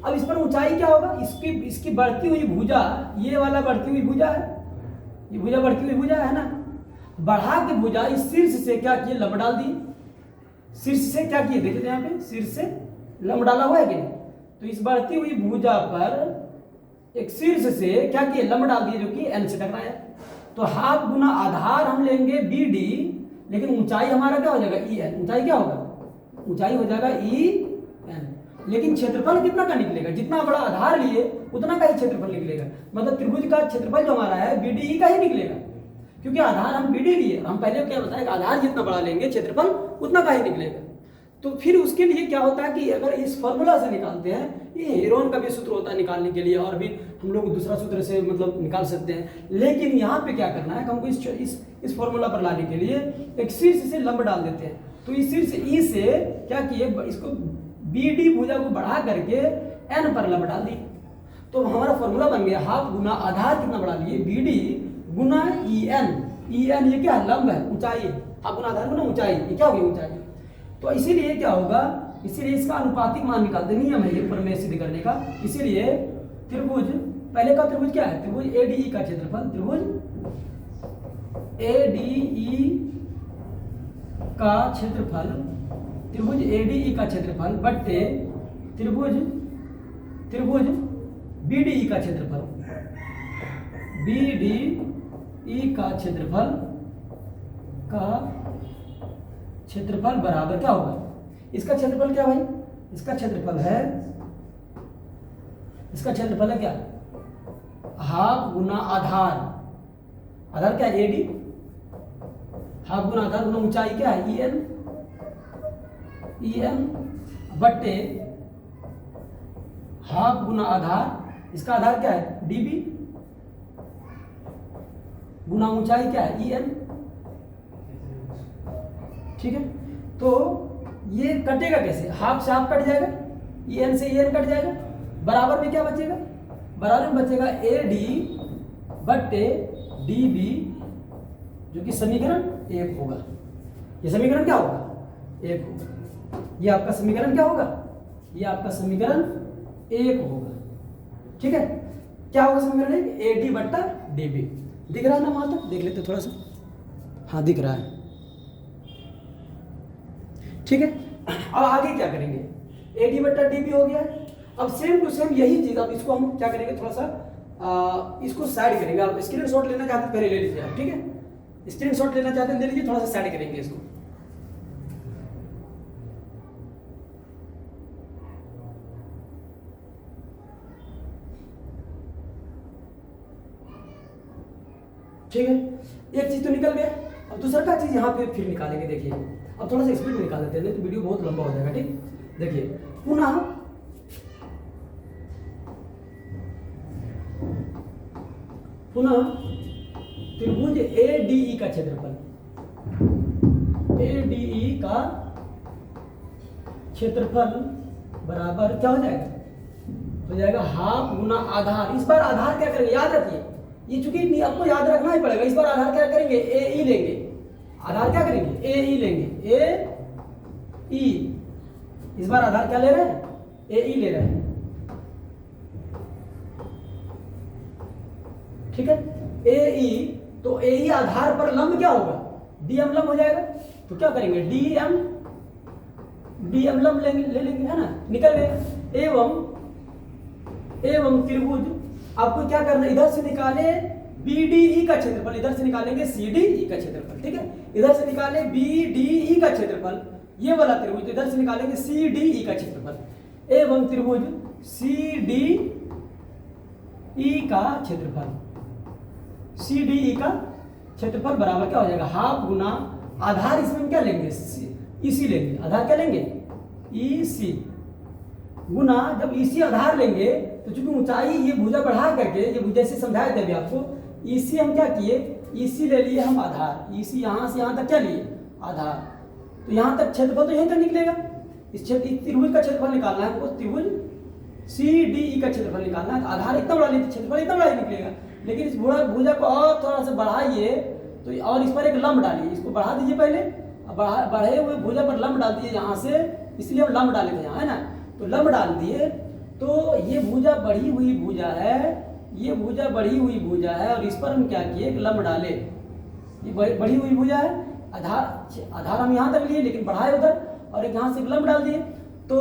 A: अब इस पर ऊंचाई क्या होगा, इसकी बढ़ती हुई भुजा, ये वाला बढ़ती हुई भुजा है, ये भुजा बढ़ती हुई भुजा है ना, बढ़ा के भुजा इस शीर्ष से क्या किए, लंब डाल दिए, शीर्ष से क्या किए, देखिए यहाँ पे शीर्ष से लंब डाला हुआ है कि नहीं, तो इस बढ़ती हुई भुजा पर एक शीर्ष से क्या किए, लंब डाल दिए, जो कि N से टकराया। तो हाफ गुना आधार हम लेंगे BD, लेकिन ऊंचाई हमारा क्या हो जाएगा EN, ऊंचाई क्या होगा, ऊंचाई हो जाएगा EN, लेकिन क्षेत्रफल कितना का निकलेगा, जितना बड़ा आधार लिए उतना का ही क्षेत्रफल निकलेगा, मतलब त्रिभुज का क्षेत्रफल जो हमारा है BDE का ही निकलेगा, क्योंकि आधार हम BD लिए, हम पहले क्या बताया कि आधार जितना बड़ा लेंगे क्षेत्रफल उतना का ही निकलेगा। तो फिर उसके लिए क्या होता है कि अगर इस फॉर्मूला से निकालते हैं, ये हेरोन का भी सूत्र होता है निकालने के लिए, और भी हम लोग दूसरा सूत्र से मतलब निकाल सकते हैं, लेकिन यहाँ पे क्या करना है, हमको इस फॉर्मूला पर लाने के लिए एक शीर्ष से लंब डाल देते हैं। तो इस शीर्ष E से क्या किए, इसको BD भुजा को बढ़ा करके N पर लंब डाल दी, तो हमारा फॉर्मूला बन गया, हाफ गुना आधार कितना बढ़ा लिए BD गुना EN, ये क्या है, लंब है, ऊंचाई है, हाफ गुना आधार गुना ऊंचाई, ये क्या होगी, ऊंचाई। तो इसीलिए क्या होगा, इसीलिए इसका अनुपातिक मान निकालते, नियम है ये प्रमेय सिद्ध करने का। इसीलिए त्रिभुज, पहले का त्रिभुज क्या है, त्रिभुज ADE का क्षेत्रफल, त्रिभुज ADE का क्षेत्रफल, त्रिभुज ADE का क्षेत्रफल बट्टे त्रिभुज BDE का क्षेत्रफल, BDE का क्षेत्रफल बराबर क्या होगा, इसका क्षेत्रफल क्या भाई, इसका क्षेत्रफल है क्या, हाफ गुना आधार, आधार क्या है AD, हाफ गुना आधार गुना ऊंचाई क्या है EN बट्टे हाफ गुना आधार, इसका आधार क्या है DB गुना ऊंचाई क्या है EN। ठीक है, तो ये कटेगा कैसे, हाफ से हाफ कट जाएगा, EN से EN कट जाएगा, बराबर में क्या बचेगा, बराबर में बचेगा AD बट्टे DB, जो कि समीकरण 1 होगा। ये समीकरण क्या होगा, 1 होगा। ये आपका समीकरण क्या होगा, ये आपका समीकरण 1 होगा। ठीक है, क्या होगा समीकरण 1, AD बट्टा DB। दिख रहा है ना, वहां तक देख लेते थोड़ा सा, हाँ दिख रहा है। ठीक है, अब आगे क्या करेंगे, AD बट्टा DB हो गया। अब सेम टू सेम यही चीज, अब इसको हम क्या करेंगे, थोड़ा सा इसको साइड करेंगे। आप स्क्रीनशॉट लेना चाहते हैं पहले ले लीजिए आप, ठीक है, स्क्रीनशॉट लेना चाहते हैं ले लीजिए, थोड़ा सा साइड करेंगे इसको। ठीक है, एक चीज तो निकल गया। अब दूसरा का चीज यहाँ पे फिर निकालेंगे। देखिए अब थोड़ा सा स्पीड में निकाल देते हैं, नहीं तो वीडियो बहुत लंबा हो जाएगा। ठीक, देखिए पुनः त्रिभुज ADE का क्षेत्रफल, ADE का क्षेत्रफल बराबर क्या हो जाएगा? हो जाएगा हाफ गुना आधार। इस बार आधार क्या करेंगे, याद रखिए, ये चूंकि आपको याद रखना ही पड़ेगा। इस बार आधार क्या करेंगे, AE लेंगे। आधार क्या करेंगे, AE लेंगे, AE। इस बार आधार क्या ले रहे हैं, AE ले रहे हैं। ठीक है, AE, तो AE आधार पर लंब क्या होगा, DM लंब हो जाएगा। तो क्या करेंगे, DM लंब ले लेंगे, है ना, निकल गए। एवं त्रिभुज, आपको क्या करना है, इधर से निकाले BDE का क्षेत्रफल, इधर से निकालेंगे CDE का क्षेत्रफल। ठीक है, इधर से निकाले BDE का क्षेत्रफल, ये वाला त्रिभुज, इधर से निकालेंगे CDE का क्षेत्रफल। एवं त्रिभुज CDE का क्षेत्रफल, CDE का क्षेत्रफल बराबर क्या हो जाएगा, हाफ गुना आधार, इसमें हम क्या लेंगे, EC लेंगे। आधार क्या लेंगे, EC गुना, जब EC आधार लेंगे तो चूंकि ऊंचाई ये भुजा बढ़ा करके, ये भुजा से समझाया था अभी आपको, EC हम क्या किए, EC ले लिए हम आधार, EC यहाँ से यहाँ तक क्या लिए, आधार। तो यहाँ तक क्षेत्रफल तो यहीं तक निकलेगा। इस त्रिभुज का क्षेत्रफल निकालना है हमको, त्रिभुज CDE का क्षेत्रफल निकालना है। आधार इतना बड़ा लिए, क्षेत्रफल इतना बड़ा ही निकलेगा। लेकिन इस भुजा को और थोड़ा सा बढ़ाइए तो, और इस पर एक लंब डालिए, इसको बढ़ा दीजिए पहले, बढ़े हुए भुजा पर लंब डाल दिए यहाँ से, इसलिए हम लंब डाले थे यहाँ, है ना। तो लंब डाल दिए, तो ये भुजा बढ़ी हुई भुजा है, ये भुजा बढ़ी हुई भुजा है, और इस पर हम क्या किए, एक लंब डाले। ये बढ़ी हुई भुजा है, आधार हम यहाँ तक लिए लेकिन बढ़ाए उधर, और एक यहाँ से एक लंब डाल दिए। तो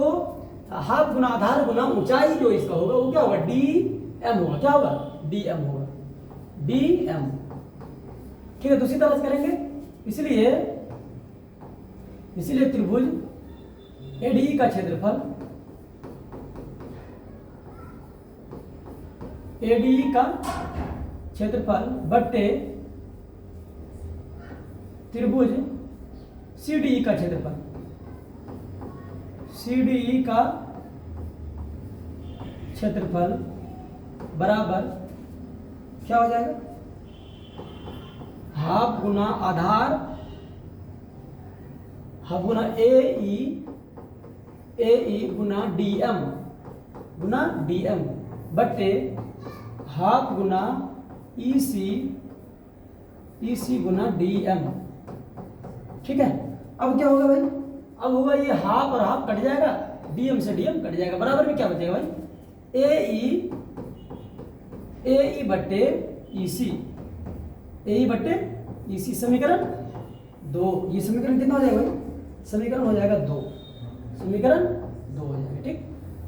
A: हाफ गुना आधार गुना ऊंचाई जो इसका होगा वो क्या होगा, DM होगा। क्या होगा, DM होगा, DM। ठीक है, दूसरी तरह से करेंगे। इसलिए त्रिभुज ADE का क्षेत्रफल, ADE का क्षेत्रफल बट्टे त्रिभुज CDE का क्षेत्रफल, CDE का क्षेत्रफल बराबर क्या हो जाएगा, हाफ गुना आधार, हाफ गुना AE गुना DM बट्टे हाफ गुना EC गुना DM। ठीक है, अब क्या होगा भाई, अब होगा ये हाफ और हाफ कट जाएगा, DM से DM कट जाएगा, बराबर में क्या बचेगा भाई, AE बट्टे EC, समीकरण 2। ये समीकरण कितना हो जाएगा भाई, समीकरण हो जाएगा 2, समीकरण 2 हो जाएगा। ठीक,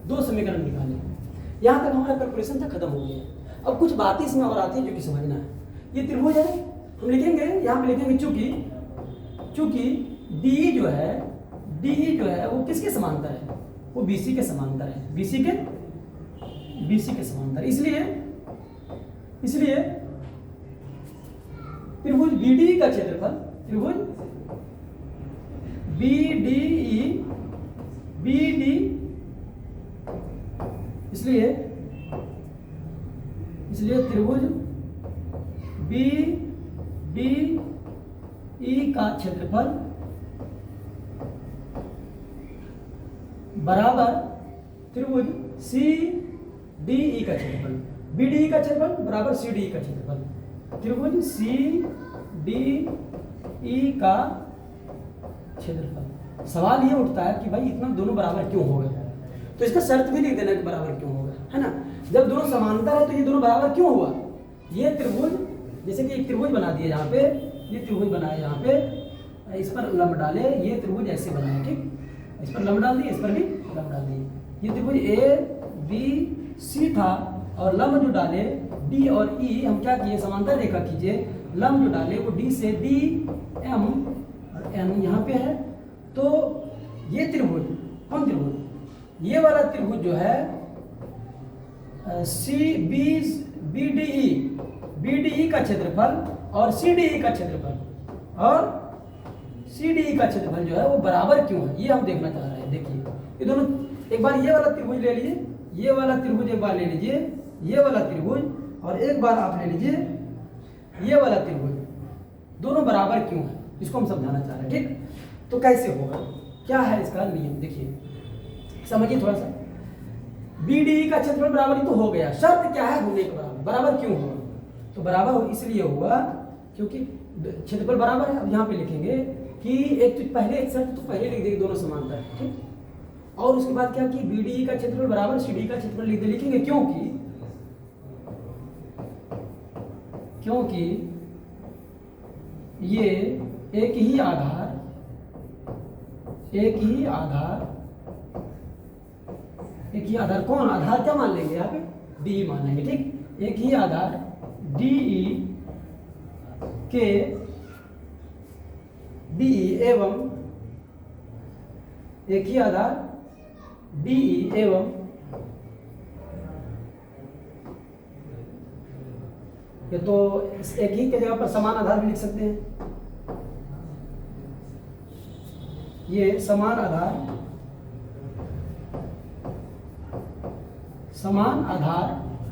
A: 2 समीकरण निकाले। यहाँ तक हमारा कैलकुलेशन था, खत्म हो गया। अब कुछ बातें इसमें और आती है जो कि समझना है। ये त्रिभुज है, हम लिखेंगे यहाँ पे, लिखेंगे चूंकि DE जो है वो किसके समांतर है, वो BC के समांतर है, BC के समांतर। इसलिए त्रिभुज BDE का क्षेत्रफल, त्रिभुज BDE, इसलिए त्रिभुज BDE का क्षेत्रफल बराबर त्रिभुज CDE का क्षेत्रफल, BDE का क्षेत्रफल बराबर CDE का क्षेत्रफल, त्रिभुज CDE का क्षेत्रफल। सवाल ये उठता है कि भाई इतना दोनों बराबर क्यों हो गए, तो इसका शर्त भी लिख देना कि बराबर क्यों होगा, है ना। जब दोनों समांतर है तो ये दोनों बराबर क्यों हुआ, ये त्रिभुज, जैसे कि एक त्रिभुज बना दिया यहाँ पे, ये त्रिभुज बनाया यहाँ पे, इस पर लंब डाले, ये त्रिभुज ऐसे बनाया। ठीक, इस पर लंब डाल दिए, इस पर भी लंब डाल दिए। ये त्रिभुज ABC था, और लंब जो डाले D और E, हम क्या किए, समांतर रेखा कीजिए, लंब जो डाले वो D से DM और N यहाँ पे है। तो ये त्रिभुज, कौन त्रिभुज, ये वाला त्रिभुज जो है BDE का क्षेत्रफल और सी डी ई का क्षेत्रफल, और सी डी ई का क्षेत्रफल जो है वो बराबर क्यों है, ये हम देखना चाह रहे हैं। देखिए ये दोनों, एक बार ये वाला त्रिभुज ले लीजिए, ये वाला त्रिभुज एक बार ले लीजिए, ये वाला त्रिभुज, और एक बार आप ले लीजिए ये वाला त्रिभुज, दोनों बराबर क्यों है, इसको हम समझाना चाह रहे हैं। ठीक, तो कैसे होगा, क्या है इसका नियम, देखिए समझिए थोड़ा सा। BDE का क्षेत्रफल बराबर ही तो हो गया, शर्त क्या है होने के बराबर, बराबर क्यों होगा, तो बराबर इसलिए होगा क्योंकि क्षेत्रफल बराबर है। अब यहाँ पे लिखेंगे कि एक तो पहले एक शर्त तो पहले लिख देंगे, दोनों समांतर है, ठीक। और उसके बाद क्या कि BDE का क्षेत्रफल बराबर CD का क्षेत्रफल लिखेंगे, क्योंकि ये एक ही आधार कौन, आधार क्या मान लेंगे यहाँ पे, DE मान लेंगे, ठीक। एक ही आधार DE के DE एवं एक ही आधार DE एवं ये तो एक ही के जगह पर समान आधार भी लिख सकते हैं, ये समान आधार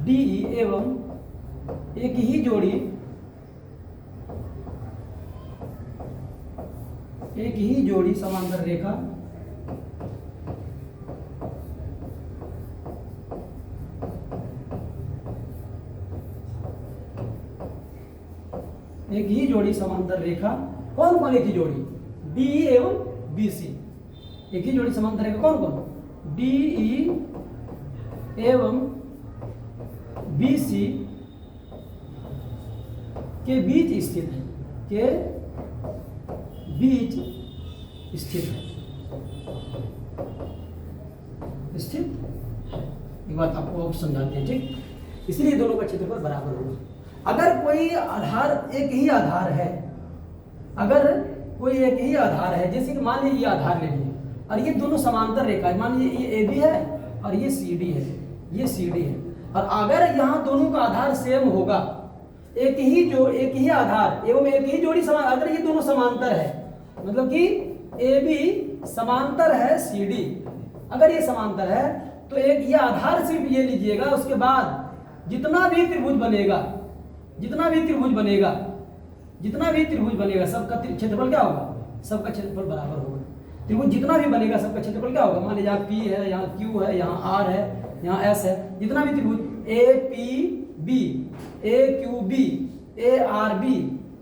A: DE एवं एक ही जोड़ी समांतर रेखा कौन कौन, एक ही जोड़ी DE एवं BC, एक ही जोड़ी समांतर रेखा कौन कौन, DE एवं BC के बीच स्थित है, एक बात आपको और समझाते हैं, ठीक। इसलिए दोनों का क्षेत्रफल बराबर होगा। अगर कोई आधार एक ही आधार है, जैसे कि मान लीजिए ये आधार ले लिए और ये दोनों समांतर रेखा है, मान लीजिए ये AB है और ये CD है, और अगर यहाँ दोनों का आधार सेम होगा, एक ही आधार एवं एक ही जोड़ी समान, अगर ये दोनों समांतर है, मतलब कि AB समांतर है CD, अगर ये समांतर है तो एक ये आधार सिर्फ ये लीजिएगा, उसके बाद जितना भी त्रिभुज बनेगा सबका क्षेत्रफल क्या होगा, सबका क्षेत्रफल बराबर होगा। त्रिभुज जितना भी बनेगा सबका क्षेत्रफल क्या होगा, मान लीजिए यहाँ P है, यहाँ Q है, यहाँ R है, यहाँ S है, जितना भी त्रिभुज APB, AQB, ARB,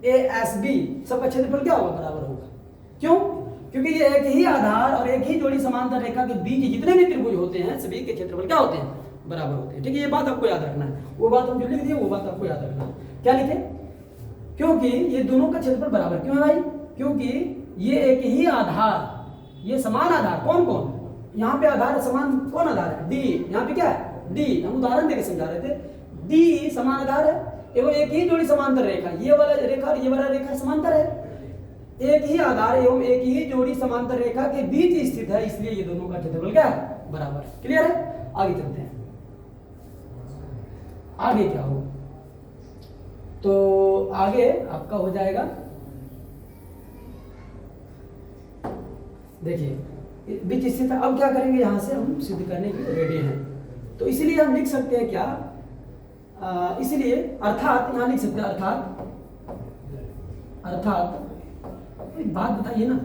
A: ASB, सबका क्षेत्रफल क्या होगा, बराबर होगा। क्यों, क्योंकि ये एक ही आधार और एक ही जोड़ी समांतर रेखा के बीच जितने भी त्रिभुज होते हैं सभी के क्षेत्रफल क्या होते हैं, बराबर होते हैं, ठीक है। ये बात आपको याद रखना है, वो बात हम जो लिख दिए वो बात आपको याद रखना है। क्या लिखे, क्योंकि ये दोनों का क्षेत्रफल बराबर क्यों है भाई, क्योंकि ये एक ही आधार, ये समान आधार कौन कौन, यहाँ पे आधार समान कौन आधार है, D, यहाँ पे क्या है D, हम उदाहरण देकर समझा रहे थे, D समान आधार है एवं एक ही जोड़ी समांतर रेखा, ये वाला रेखा और ये वाला रेखा समांतर है, एक ही आधार एवं एक ही जोड़ी समांतर रेखा के बीच स्थित है, इसलिए ये दोनों का क्षेत्रफल क्या है, बराबर। क्लियर है, आगे चलते हैं, आगे क्या होगा, तो आगे आपका हो जाएगा, देखिए बीच स्थित है। अब क्या करेंगे, यहां से हम सिद्ध करने के लिए रेडी हैं, तो इसलिए हम लिख सकते हैं क्या, इसलिए अर्थात यहां लिख सकते हैं अर्थात एक बात बताइए ना,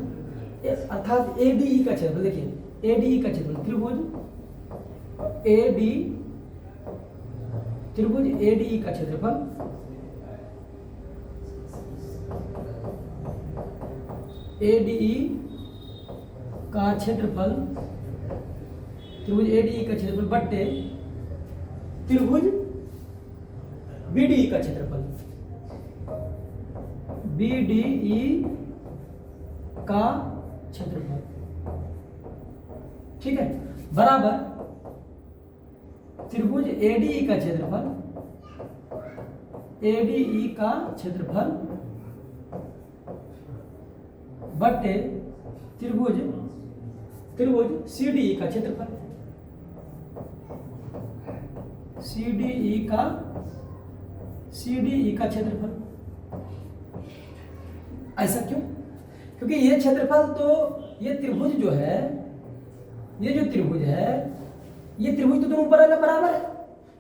A: अर्थात ADE का क्षेत्रफल, देखिए ADE का क्षेत्रफल, त्रिभुज ADE का क्षेत्रफल ADE का क्षेत्रफल, त्रिभुज ADE का क्षेत्रफल बट्टे त्रिभुज BDE का क्षेत्रफल, BDE का क्षेत्रफल, ठीक है, बराबर त्रिभुज ADE का क्षेत्रफल, ADE का क्षेत्रफल बट्टे त्रिभुज CDE का क्षेत्रफल, CDE का क्षेत्रफल, ऐसा क्यों? क्योंकि ये क्षेत्रफल तो ये त्रिभुज जो है, ये जो त्रिभुज है, ये त्रिभुज तो दोनों ऊपर वाला बराबर है।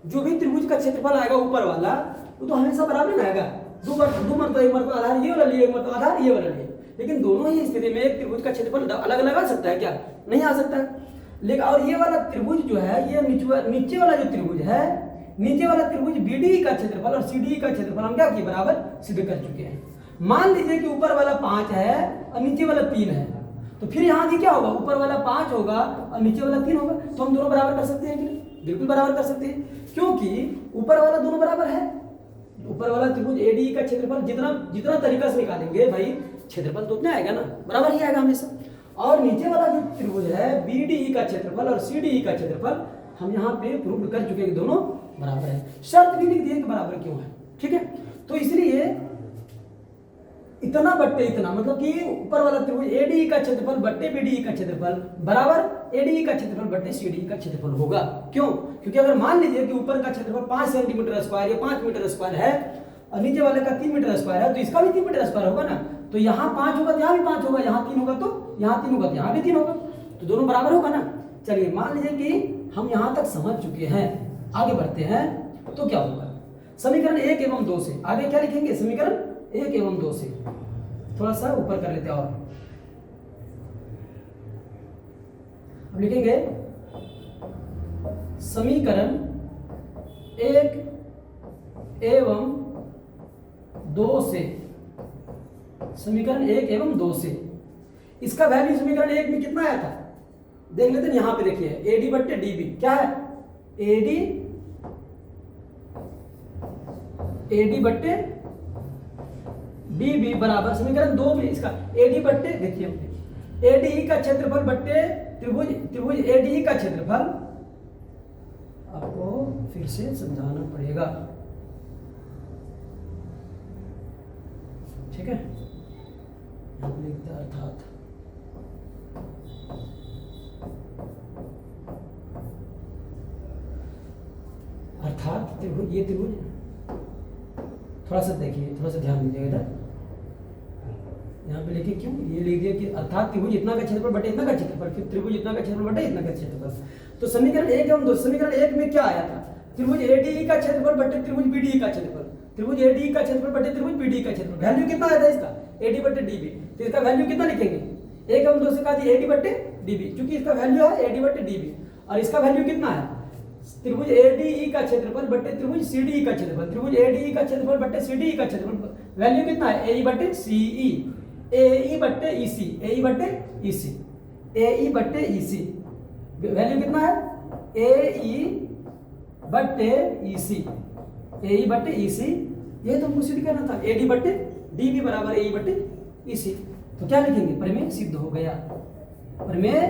A: जो भी त्रिभुज का क्षेत्रफल आएगा ऊपर वाला वो तो हमेशा बराबर ना आएगा। दो मरतबा, एक मरतबा आधार ये वाला लिए, एक मरतबा आधार ये वाला लिए, लेकिन दोनों ही स्थिति में एक त्रिभुज का क्षेत्रफल अलग अलग आ सकता है क्या? नहीं आ सकता। लेकिन और ये वाला त्रिभुज जो है, ये नीचे वाला जो त्रिभुज है, नीचे वाला त्रिभुज बीडी का क्षेत्रफल और सीडी का क्षेत्रफल हम क्या किए? बराबर सिद्ध कर चुके हैं। मान लीजिए कि ऊपर वाला 5 है और नीचे वाला 3 है, तो फिर यहाँ भी क्या होगा? ऊपर वाला 5 होगा और नीचे वाला 3 होगा, तो हम दोनों बराबर कर सकते हैं कि नहीं? बिल्कुल बराबर कर सकते हैं, क्योंकि ऊपर वाला दोनों बराबर है। ऊपर वाला त्रिभुज एडी का क्षेत्रफल जितना तरीका से निकालेंगे भाई, क्षेत्रफल तो उतना आएगा ना, बराबर ही आएगा हमेशा। और नीचे वाला जो त्रिभुज है बीडी का क्षेत्रफल और सीडी का क्षेत्रफल हम यहाँ पे प्रूव कर चुके हैं कि दोनों बराबर है। शर्त भी लिख दिए कि बराबर क्यों है, ठीक है। तो इसलिए इतना बट्टे इतना, मतलब कि ऊपर वाला त्रिभुज एडी का क्षेत्रफल बट्टे बीडी का क्षेत्रफल बराबर एडी का क्षेत्रफल बट्टे सीडी का क्षेत्रफल होगा। क्यों? क्योंकि अगर मान लीजिए कि ऊपर का क्षेत्रफल 5 सेंटीमीटर स्क्वायर या 5 मीटर स्क्वायर है और नीचे वाले का 3 मीटर स्क्वायर है, तो इसका भी 3 मीटर स्क्वायर होगा ना। तो यहाँ 5 होगा तो यहाँ भी 5 होगा, यहाँ 3 होगा तो यहाँ 3 होगा, तो यहाँ भी 3 होगा, तो दोनों बराबर होगा ना। चलिए मान लीजिए कि हम यहाँ तक समझ चुके हैं, आगे बढ़ते हैं। तो क्या होगा? समीकरण 1 एवं 2 से आगे क्या लिखेंगे? समीकरण 1 एवं 2 से थोड़ा सा ऊपर कर लेते हैं और अब लिखेंगे समीकरण 1 एवं 2 से, समीकरण 1 एवं 2 से इसका वैल्यू समीकरण 1 में कितना आया था? देख लेते हैं। यहां पे देखिए एडी बट्टे डीबी क्या है? एडी बट्टे डीबी बराबर समीकरण 2 में इसका एडी बट्टे, देखिए एडी का क्षेत्रफल बट्टे त्रिभुज एडी का क्षेत्रफल। आपको फिर से समझाना पड़ेगा, ठीक है। लिखते अर्थात त्रिभुज, ये त्रिभुज थोड़ा सा देखिए, थोड़ा सा ध्यान दीजिएगा इधर। यहाँ पे लिखिए क्यों? ये लिख दिया कि अर्थात त्रिभुज इतना का क्षेत्रफल बटे इतना का क्षेत्रफल, फिर त्रिभुज इतना का क्षेत्रफल बटे इतना का क्षेत्रफल। तो समीकरण 1 एवं 2, समीकरण 1 में क्या आया था? त्रिभुज एडी का क्षेत्रफल बटे त्रिभुज बीडी का क्षेत्रफल, त्रिभुज एडी का क्षेत्रफल बटे त्रिभुज बीडी का क्षेत्रफल। वैल्यू कितना आया था इसका? एडी बटे डीबी। तो इसका वैल्यू कितना लिखेंगे? 1 एवं 2 से कहा एडी बटे डीबी, क्योंकि इसका वैल्यू है एडी बटे डीबी। और इसका वैल्यू कितना है? त्रिभुज एडी का क्षेत्रफल बटे त्रिभुज सीडी का क्षेत्रफल, त्रिभुज एडी का क्षेत्रफल बटे सीडी का क्षेत्रफल। वैल्यू कितना है? एई बटे सीई, एई बटे ईसी, एई बटे ईसी, एई बटे ईसी। वैल्यू कितना है? एई बटे ईसी, एई बटे ईसी। ये तो हमको सिद्ध करना था, एडी बटे डीबी बराबर एई बटे ईसी। तो क्या लिखेंगे? प्रमेय सिद्ध हो गया, प्रमेय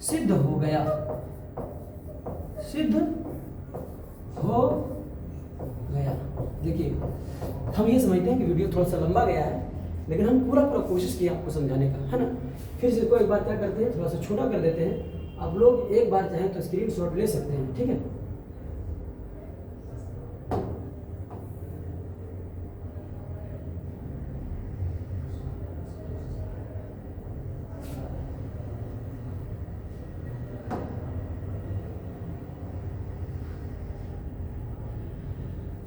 A: सिद्ध हो गया, सिद्ध हो गया। देखिए हम ये समझते हैं कि वीडियो थोड़ा सा लंबा गया है, लेकिन हम पूरा कोशिश किया आपको समझाने का, है ना। फिर से को एक बार क्या करते हैं, थोड़ा सा छोटा कर देते हैं। आप लोग एक बार चाहें तो स्क्रीनशॉट ले सकते हैं, ठीक है।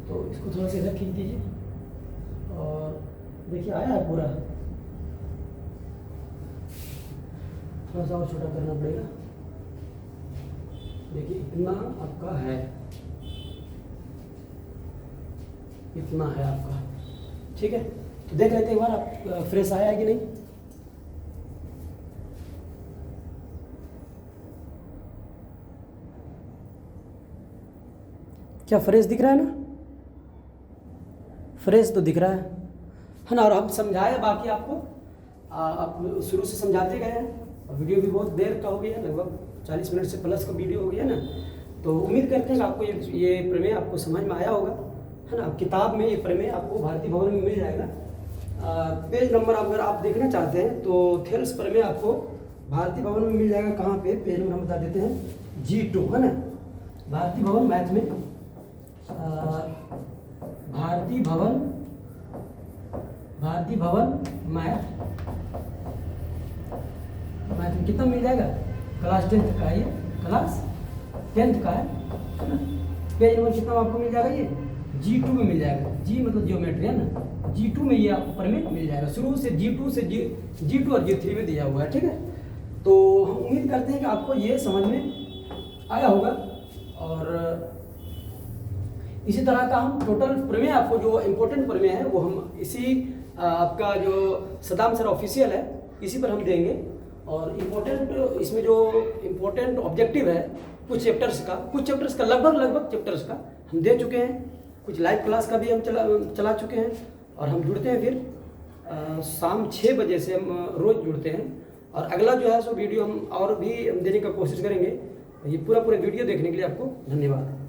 A: तो इसको थोड़ा सा इधर खींच दीजिए और देखिए आया है पूरा, थोड़ा सा और छोटा करना पड़ेगा। देखिए इतना आपका है, इतना है आपका, ठीक है। तो देख लेते हैं एक बार आप फ्रेश आया है कि नहीं। क्या फ्रेश दिख रहा है ना? फ्रेश तो दिख रहा है ना। और हम समझाए बाकी आपको, आप शुरू से समझाते गए हैं और वीडियो भी बहुत देर का हो गया, लगभग 40 मिनट से प्लस का वीडियो हो गया ना। तो उम्मीद करते हैं कि आपको ये प्रमेय आपको समझ में आया होगा, है ना। किताब में ये प्रमेय आपको भारती भवन में मिल जाएगा। पेज नंबर अगर आप देखना चाहते हैं तो थेल्स प्रमेय आपको भारती भवन में मिल जाएगा। कहाँ पे? पेज नंबर हम बता देते हैं, G2, है ना। भारती भवन मैथ में, भारती भवन भारती भवन मैथ में कितना मिल जाएगा? क्लास 10th का है ये, क्लास 10th का है ना। पेज नंबर कितना आपको मिल जाएगा? ये G2 में मिल जाएगा। G मतलब जियोमेट्री है ना, G2 में ये आपको ऊपर में मिल जाएगा। शुरू से G2 से G2 और G3 में दिया हुआ है, ठीक है। तो हम उम्मीद करते हैं कि आपको ये समझ में आया होगा। और इसी तरह का हम टोटल प्रमेय, आपको जो इम्पोर्टेंट प्रमेय है वो हम इसी आपका जो सदाम सर ऑफिशियल है इसी पर हम देंगे। और इम्पोर्टेंट इसमें जो इम्पोर्टेंट ऑब्जेक्टिव है कुछ चैप्टर्स का लगभग चैप्टर्स का हम दे चुके हैं। कुछ लाइव क्लास का भी हम चला चुके हैं। और हम जुड़ते हैं फिर शाम 6 बजे से हम रोज़ जुड़ते हैं। और अगला जो है सो वीडियो हम और भी देने का कोशिश करेंगे। ये पूरा वीडियो देखने के लिए आपको धन्यवाद।